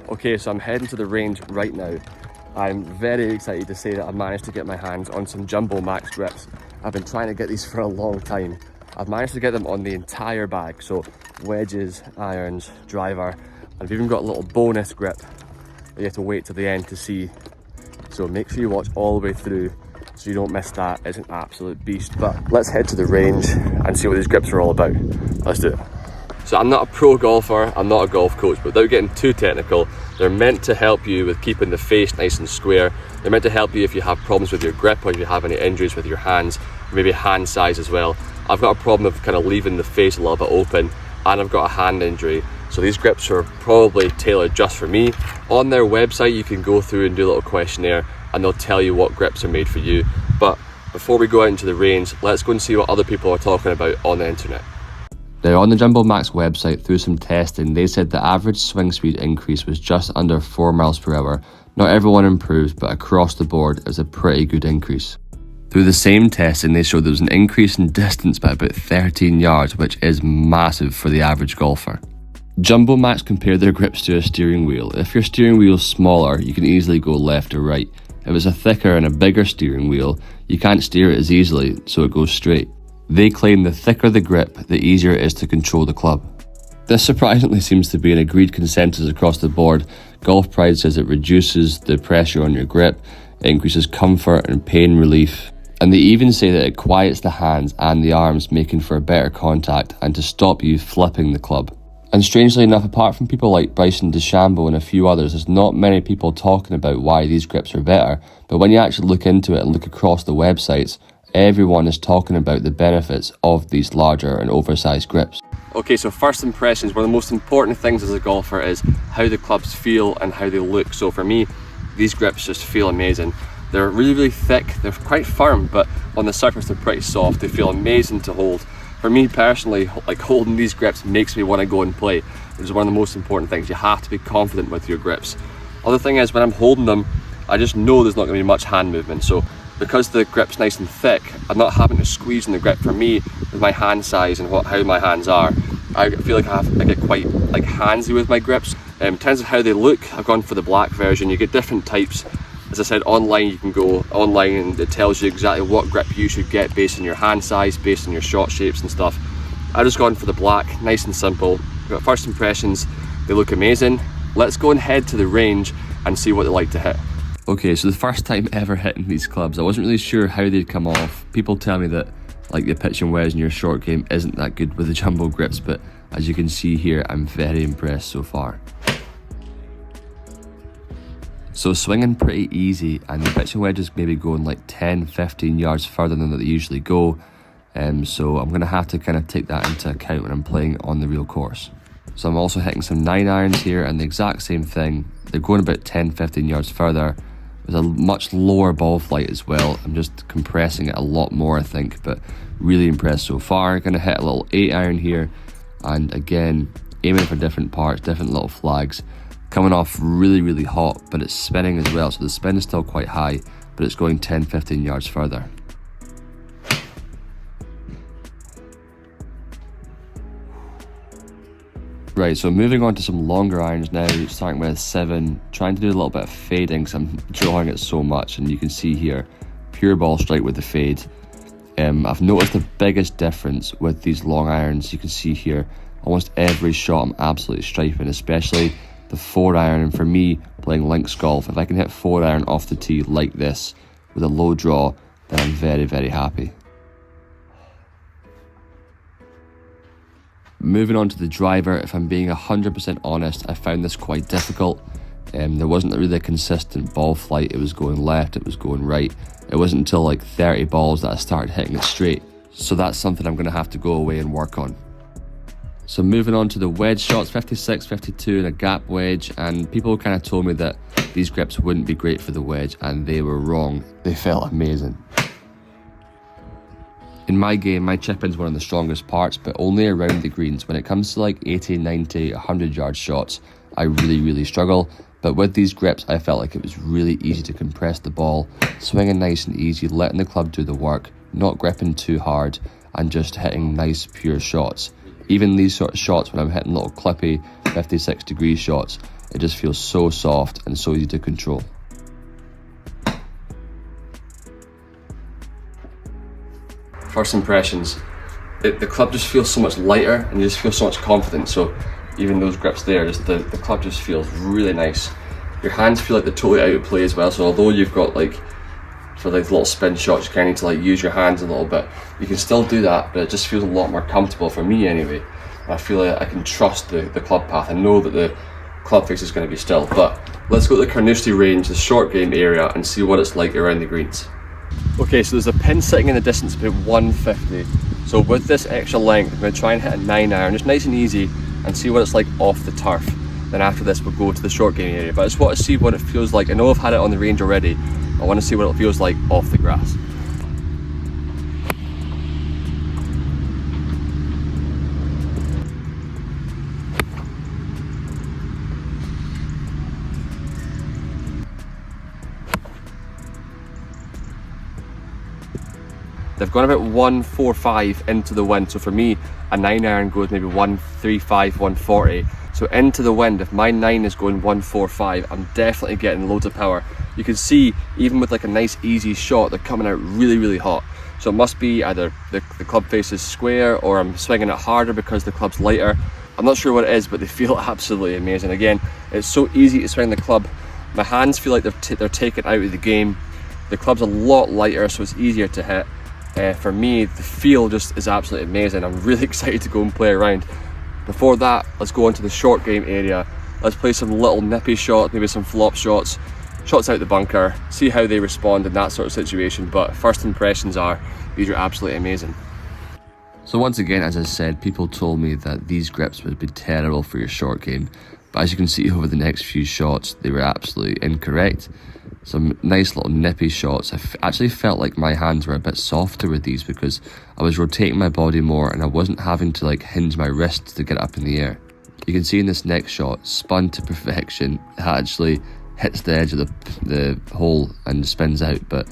Okay, so I'm heading to the range right now. I'm very excited to say that I managed to get my hands on some JumboMax Grips. I've been trying to get these for a long time. I've managed to get them on the entire bag, so wedges, irons, driver, and I've even got a little bonus grip that you have to wait till the end to see. So make sure you watch all the way through so you don't miss that. It's an absolute beast. But let's head to the range and see what these grips are all about. Let's do it. So I'm not a pro golfer, I'm not a golf coach, but without getting too technical, they're meant to help you with keeping the face nice and square. They're meant to help you if you have problems with your grip or if you have any injuries with your hands, maybe hand size as well. I've got a problem of kind of leaving the face a little bit open, and I've got a hand injury. So these grips are probably tailored just for me. On their website, you can go through and do a little questionnaire and they'll tell you what grips are made for you. But before we go out into the range, let's go and see what other people are talking about on the internet. Now on the JumboMax website, through some testing, they said the average swing speed increase was just under 4 miles per hour. Not everyone improved, but across the board is a pretty good increase. Through the same testing, they showed there was an increase in distance by about 13 yards, which is massive for the average golfer. JumboMax compared their grips to a steering wheel. If your steering wheel is smaller, you can easily go left or right. If it's a thicker and a bigger steering wheel, you can't steer it as easily, so it goes straight. They claim the thicker the grip, the easier it is to control the club. This surprisingly seems to be an agreed consensus across the board. Golf Pride says it reduces the pressure on your grip, it increases comfort and pain relief, and they even say that it quiets the hands and the arms, making for a better contact and to stop you flipping the club. And strangely enough, apart from people like Bryson DeChambeau and a few others, there's not many people talking about why these grips are better, but when you actually look into it and look across the websites, everyone is talking about the benefits of these larger and oversized grips. Okay, so first impressions, one of the most important things as a golfer is how the clubs feel and how they look. So for me, these grips just feel amazing. They're really, really thick, they're quite firm, but on the surface they're pretty soft. They feel amazing to hold. For me personally, like holding these grips makes me want to go and play, which is one of the most important things. You have to be confident with your grips. Other thing is, when I'm holding them, I just know there's not going to be much hand movement. So because the grip's nice and thick, I'm not having to squeeze in the grip. For me, with my hand size and how my hands are, I feel like I get quite like handsy with my grips. In terms of how they look, I've gone for the black version. You get different types. As I said, online you can go online and it tells you exactly what grip you should get based on your hand size, based on your shot shapes and stuff. I've just gone for the black, nice and simple. But first impressions, they look amazing. Let's go and head to the range and see what they like to hit. Okay, so the first time ever hitting these clubs, I wasn't really sure how they'd come off. People tell me that like the pitch and wedge in your short game isn't that good with the jumbo grips, but as you can see here, I'm very impressed so far. So swinging pretty easy, and the pitch and wedge is maybe going like 10-15 yards further than they usually go. So I'm going to have to kind of take that into account when I'm playing on the real course. So I'm also hitting some 9-irons here, and the exact same thing. They're going about 10-15 yards further. With a much lower ball flight as well. I'm just compressing it a lot more, I think, but really impressed so far. Going to hit a little 8-iron here, and again, aiming for different parts, different little flags. Coming off really, really hot, but it's spinning as well, so the spin is still quite high, but it's going 10-15 yards further. Right, so moving on to some longer irons now, starting with a 7, trying to do a little bit of fading because I'm drawing it so much, and you can see here, pure ball strike with the fade. I've noticed the biggest difference with these long irons. You can see here, almost every shot I'm absolutely striping, especially the 4-iron, and for me, playing links golf, if I can hit 4-iron off the tee like this, with a low draw, then I'm very, very happy. Moving on to the driver, if I'm being 100% honest, I found this quite difficult. There wasn't really a consistent ball flight. It was going left, it was going right. It wasn't until like 30 balls that I started hitting it straight. So that's something I'm going to have to go away and work on. So moving on to the wedge shots, 56, 52 and a gap wedge, and people kind of told me that these grips wouldn't be great for the wedge, and they were wrong. They felt amazing. In my game, my chip-in's one of the strongest parts, but only around the greens. When it comes to like 80, 90, 100 yard shots, I really, really struggle. But with these grips, I felt like it was really easy to compress the ball, swinging nice and easy, letting the club do the work, not gripping too hard, and just hitting nice, pure shots. Even these sort of shots, when I'm hitting little clippy 56 degree shots, It just feels so soft and so easy to control. First impressions, the club just feels so much lighter and you just feel so much confident. So even those grips there, just the club just feels really nice. Your hands feel like they're totally out of play as well. So although you've got like, for like little spin shots, you kind of need to like use your hands a little bit. You can still do that, but it just feels a lot more comfortable for me anyway. I feel like I can trust the club path. I know that the club face is going to be still. But let's go to the Carnoustie range, the short game area, and see what it's like around the greens. Okay, so there's a pin sitting in the distance about 150. So with this extra length, I'm going to try and hit a 9-iron, just nice and easy, and see what it's like off the turf. Then after this, we'll go to the short game area. But I just want to see what it feels like. I know I've had it on the range already. I want to see what it feels like off the grass. They've gone about 145 into the wind, so for me a 9-iron goes maybe 135, 140. So into the wind, if my 9 is going 145, I'm definitely getting loads of power. You can see even with like a nice easy shot, they're coming out really hot. So it must be either the club face is square or I'm swinging it harder because the club's lighter. I'm not sure what it is, but they feel absolutely amazing. Again, it's so easy to swing the club. My hands feel like they're taken out of the game. The club's a lot lighter, so it's easier to hit. For me, the feel just is absolutely amazing. I'm really excited to go and play around. Before that, let's go into the short game area. Let's play some little nippy shots, maybe some flop shots, shots out the bunker, see how they respond in that sort of situation. But first impressions are, these are absolutely amazing. So once again, as I said, people told me that these grips would be terrible for your short game. But as you can see over the next few shots, they were absolutely incorrect. Some nice little nippy shots. I actually felt like my hands were a bit softer with these because I was rotating my body more and I wasn't having to like hinge my wrists to get up in the air. You can see in this next shot, spun to perfection. It actually hits the edge of the hole and spins out. But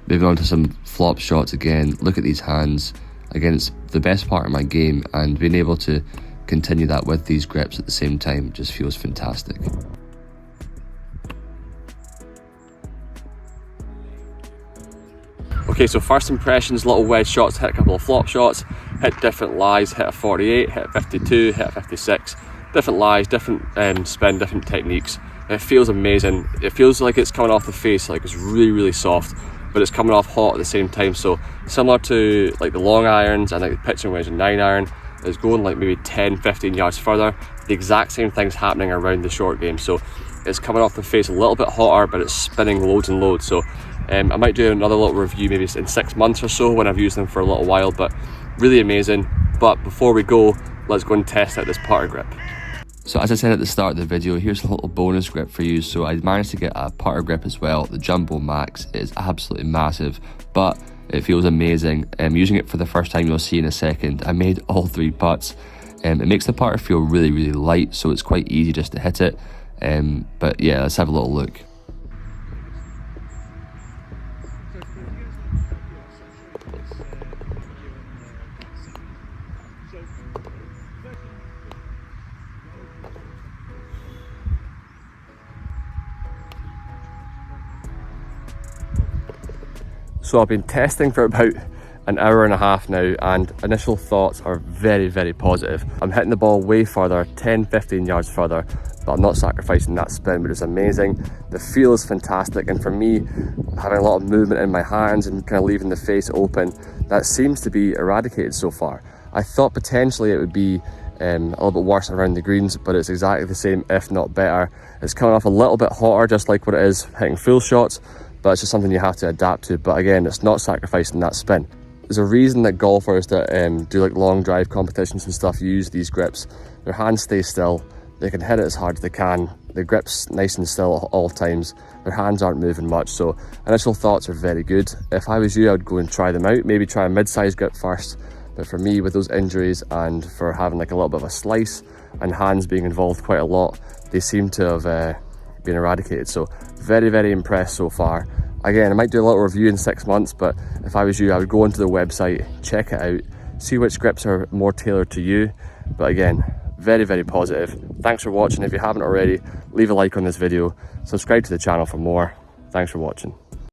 moving on to some flop shots again, look at these hands. Again, it's the best part of my game, and being able to continue that with these grips at the same time just feels fantastic. Okay, so first impressions, little wedge shots, hit a couple of flop shots, hit different lies, hit a 48, hit a 52, hit a 56, different lies, different spin, different techniques. It feels amazing. It feels like it's coming off the face, like it's really soft, but it's coming off hot at the same time. So similar to like the long irons and like the pitching wedge and 9-iron, is going like maybe 10-15 yards further. The exact same thing's happening around the short game. So it's coming off the face a little bit hotter, but it's spinning loads and loads. So I might do another little review maybe in 6 months or so when I've used them for a little while, but really amazing. But before we go, let's go and test out this putter grip. So as I said at the start of the video, here's a little bonus grip for you. So I managed to get a putter grip as well. The JumboMax is absolutely massive, but it feels amazing. Using it for the first time, you'll see in a second. I made all 3 putts. It makes the putter feel really light, so it's quite easy just to hit it. But yeah, let's have a little look. So I've been testing for about an hour and a half now, and initial thoughts are very positive. I'm hitting the ball way further, 10-15 yards further, but I'm not sacrificing that spin, but it's amazing. The feel is fantastic, and for me, having a lot of movement in my hands and kind of leaving the face open, that seems to be eradicated so far. I thought potentially it would be a little bit worse around the greens, but it's exactly the same, if not better. It's coming off a little bit hotter, just like what it is hitting full shots, but it's just something you have to adapt to. But again, it's not sacrificing that spin. There's a reason that golfers that do like long drive competitions and stuff use these grips. Their hands stay still, they can hit it as hard as they can, the grip's nice and still at all times, their hands aren't moving much, so initial thoughts are very good. If I was you, I would go and try them out, maybe try a mid-size grip first, but for me, with those injuries and for having like a little bit of a slice and hands being involved quite a lot, they seem to have been eradicated. So very impressed so far. Again, I might do a little review in 6 months, but if I was you, I would go onto the website, check it out, see which grips are more tailored to you. But again, very, very positive. Thanks for watching. If you haven't already, leave a like on this video, subscribe to the channel for more. Thanks for watching.